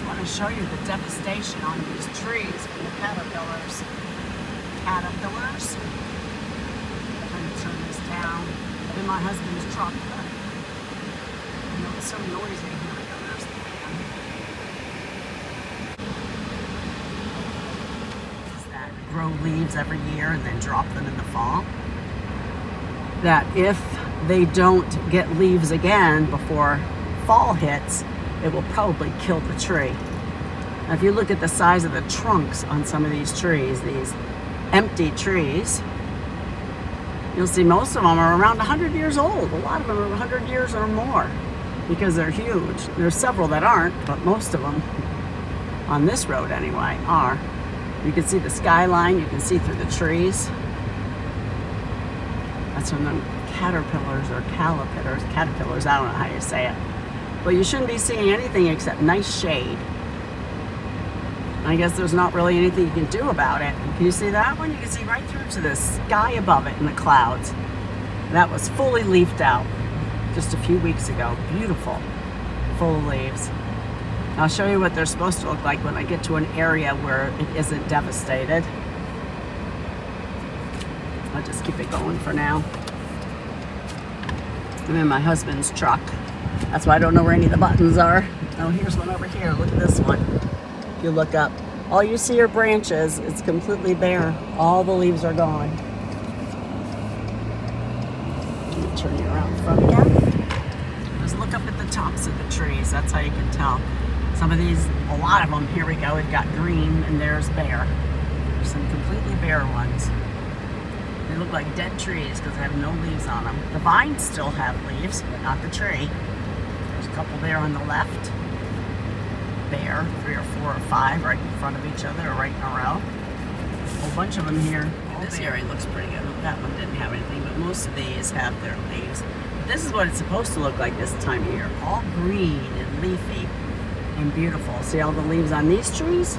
want to show you the devastation on these trees from the caterpillars. Caterpillars. I'm going to turn this down. I'm in my husband's truck, but you know, it's so noisy. Here we go. There's the fan. That grow leaves every year and then drop them in the fall. That if they don't get leaves again before fall hits, it will probably kill the tree. Now, if you look at the size of the trunks on some of these trees, these empty trees, you'll see most of them are around 100 years old. A lot of them are 100 years or more because they're huge. There's several that aren't, but most of them, on this road anyway, are. You can see the skyline, you can see through the trees. That's from the caterpillars or caterpillars, I don't know how you say it. But you shouldn't be seeing anything except nice shade. I guess there's not really anything you can do about it. Can you see that one? You can see right through to the sky above it in the clouds. That was fully leafed out just a few weeks ago. Beautiful, full of leaves. I'll show you what they're supposed to look like when I get to an area where it isn't devastated. I'll just keep it going for now. I'm in my husband's truck. That's why I don't know where any of the buttons are. Oh, here's one over here. Look at this one. If you look up, all you see are branches. It's completely bare. All the leaves are gone. Let me turn you around in front again. Just look up at the tops of the trees. That's how you can tell. Some of these, a lot of them, here we go, we've got green and there's bare. There's some completely bare ones. They look like dead trees because they have no leaves on them. The vines still have leaves, but not the tree. There's a couple there on the left. Bare, 3 or 4 or 5 right in front of each other or right in a row. A whole bunch of them here. This area looks pretty good. That one didn't have anything, but most of these have their leaves. But this is what it's supposed to look like this time of year. All green and leafy and beautiful. See all the leaves on these trees?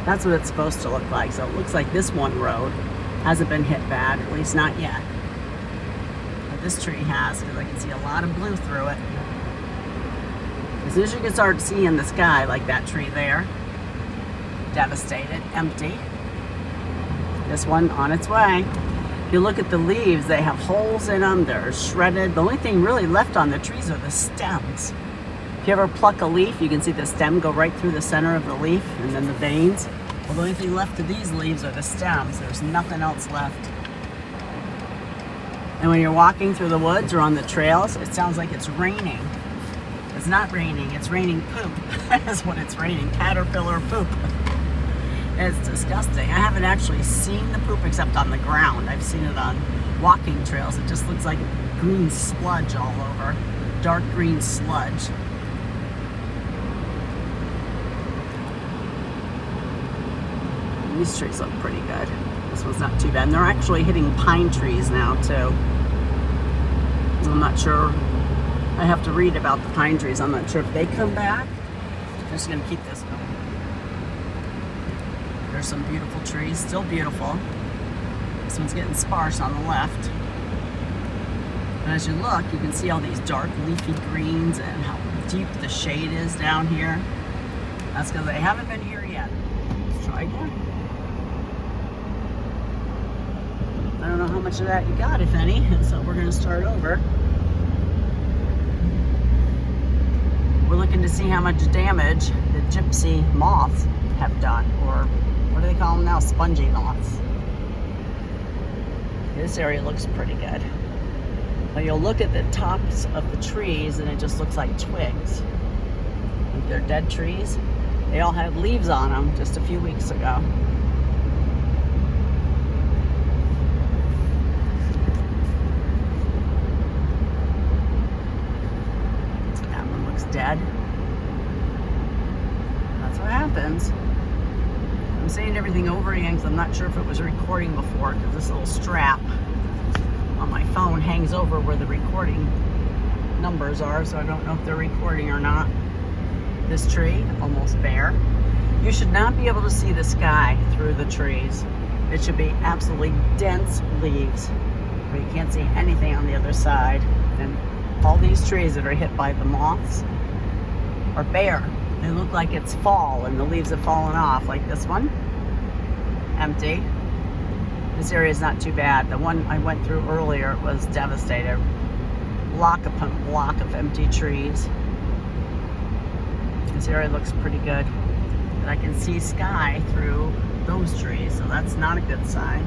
That's what it's supposed to look like. So it looks like this one road hasn't been hit bad, at least not yet. But this tree has, because I can see a lot of blue through it. As soon as you can start seeing the sky, like that tree there, devastated, empty. This one on its way. If you look at the leaves, they have holes in them, they're shredded. The only thing really left on the trees are the stems. If you ever pluck a leaf, you can see the stem go right through the center of the leaf and then the veins. Well, the only thing left of these leaves are the stems. There's nothing else left. And when you're walking through the woods or on the trails, it sounds like it's raining. It's not raining, it's raining poop. That's what it's raining, caterpillar poop. It's disgusting. I haven't actually seen the poop except on the ground. I've seen it on walking trails. It just looks like green sludge all over. Dark green sludge. These trees look pretty good. This one's not too bad. And they're actually hitting pine trees now too. I'm not sure. I have to read about the pine trees. I'm not sure if they come back. I'm just going to keep this going. There's some beautiful trees, still beautiful. This one's getting sparse on the left. And as you look, you can see all these dark leafy greens and how deep the shade is down here. That's because they haven't been here yet. Let's try again. I don't know how much of that you got, if any, so we're going to start over. We're looking to see how much damage the Gypsy Moths have done, or what do they call them now? Spongy Moths. This area looks pretty good. But you'll look at the tops of the trees and it just looks like twigs. Like they're dead trees. They all had leaves on them just a few weeks ago. Dead. That's what happens. I'm saying everything over again because I'm not sure if it was recording before, because this little strap on my phone hangs over where the recording numbers are, so I don't know if they're recording or not. This tree, almost bare. You should not be able to see the sky through the trees. It should be absolutely dense leaves where you can't see anything on the other side. And all these trees that are hit by the moths are bare. They look like it's fall and the leaves have fallen off, like this one. Empty. This area is not too bad. The one I went through earlier was devastated. Block upon block of empty trees. This area looks pretty good. But I can see sky through those trees, so that's not a good sign.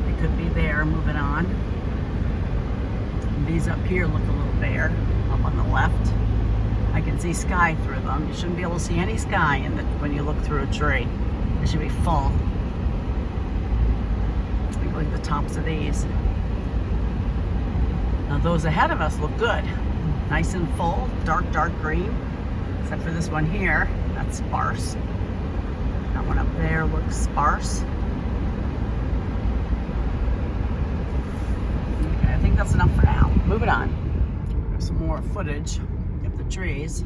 It could be there. Moving on. And these up here look a little bare, up on the left. I can see sky through them. You shouldn't be able to see any sky when you look through a tree. It should be full. Look at the tops of these. Now those ahead of us look good. Nice and full, dark green. Except for this one here, that's sparse. That one up there looks sparse. Okay, I think that's enough for now. Moving on. There's some more footage of the trees.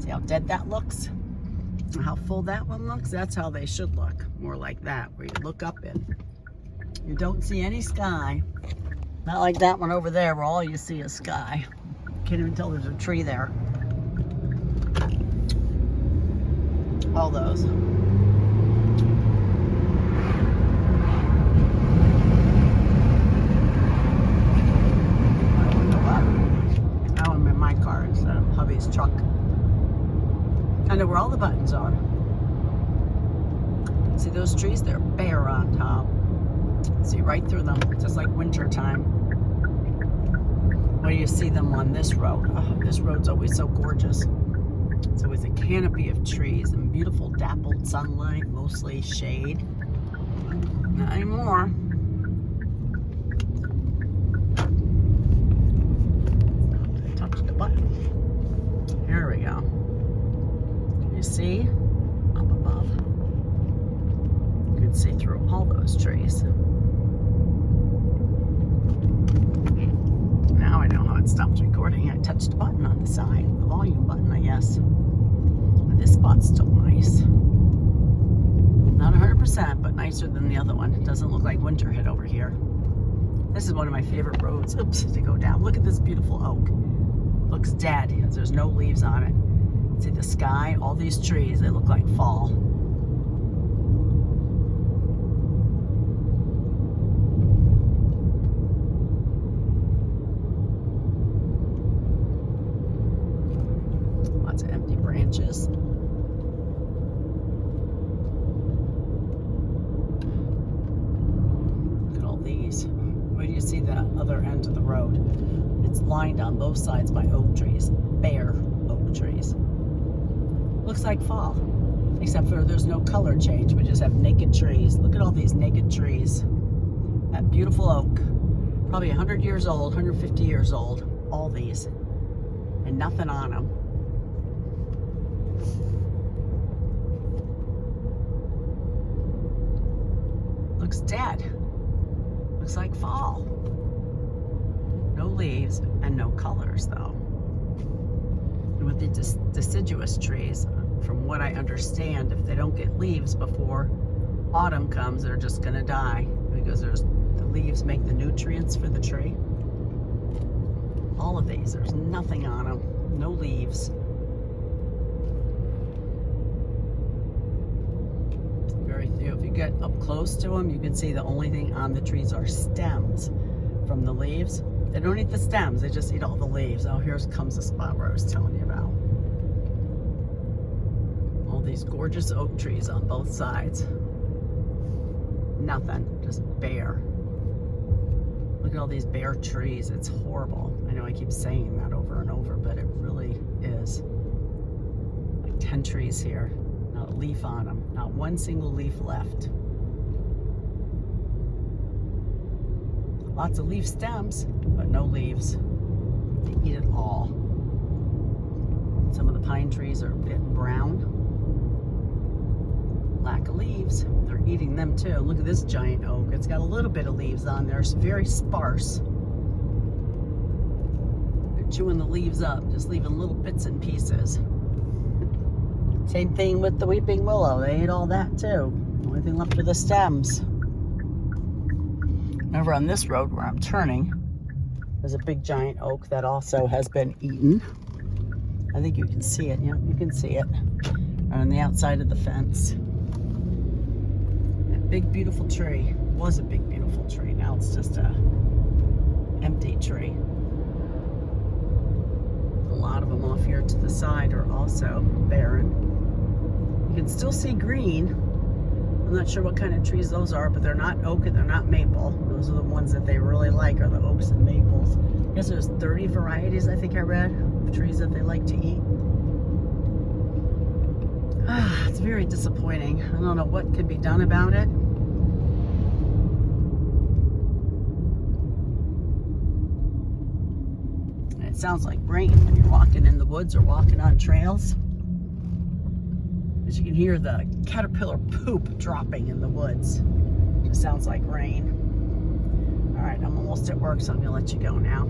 See how dead that looks? And how full that one looks? That's how they should look. More like that, where you look up and you don't see any sky. Not like that one over there where all you see is sky. Can't even tell there's a tree there. All those. That one in my car instead of hubby's truck. I know where all the buttons are. See those trees? They're bare on top. See right through them, just like winter time. Where you see them on this road. Oh, this road's always so gorgeous. It's always a canopy of trees and beautiful dappled sunlight, mostly shade. Not anymore. I touched the button. Here we go. You see? Up above. You can see through all those trees. Now I know how it stops recording. I touched the button on the side, the volume button, I guess. But this spot's still nice. Not 100%, but nicer than the other one. It doesn't look like winter hit over here. This is one of my favorite roads, to go down. Look at this beautiful oak. Looks dead, because there's no leaves on it. See the sky, all these trees, they look like fall. Lots of empty branches. Look at all these. Where do you see the other end of the road? It's lined on both sides by oak trees, bare oak trees. Looks like fall, except for there's no color change. We just have naked trees. Look at all these naked trees. That beautiful oak, probably 100 years old, 150 years old, all these, and nothing on them. Looks dead. Looks like fall. No leaves and no colors though. And with the deciduous trees, from what I understand, if they don't get leaves before autumn comes, they're just gonna die because the leaves make the nutrients for the tree. All of these, there's nothing on them, no leaves. Very few. If you get up close to them, you can see the only thing on the trees are stems from the leaves. They don't eat the stems, they just eat all the leaves. Oh, here comes the spot where I was telling you about. All these gorgeous oak trees on both sides. Nothing, just bare. Look at all these bare trees, it's horrible. I know I keep saying that over and over, but it really is. Like 10 trees here, not a leaf on them, not one single leaf left. Lots of leaf stems, but no leaves. They eat it all. Some of the pine trees are a bit brown. Lack of leaves. They're eating them too. Look at this giant oak. It's got a little bit of leaves on there. It's very sparse. They're chewing the leaves up, just leaving little bits and pieces. Same thing with the weeping willow. They ate all that too. Only thing left are the stems. Over on this road where I'm turning, there's a big giant oak that also has been eaten. I think you can see it. Yeah, you can see it. on the outside of the fence. That big beautiful tree was a big beautiful tree. Now it's just a empty tree. A lot of them off here to the side are also barren. You can still see green. I'm not sure what kind of trees those are, but they're not oak and they're not maple. Those are the ones that they really like, are the oaks and maples. I guess there's 30 varieties, I think I read, of trees that they like to eat. It's very disappointing. I don't know what can be done about it. It sounds like rain when you're walking in the woods or walking on trails. As you can hear the caterpillar poop dropping in the woods. It just sounds like rain. All right, I'm almost at work, so I'm gonna let you go now.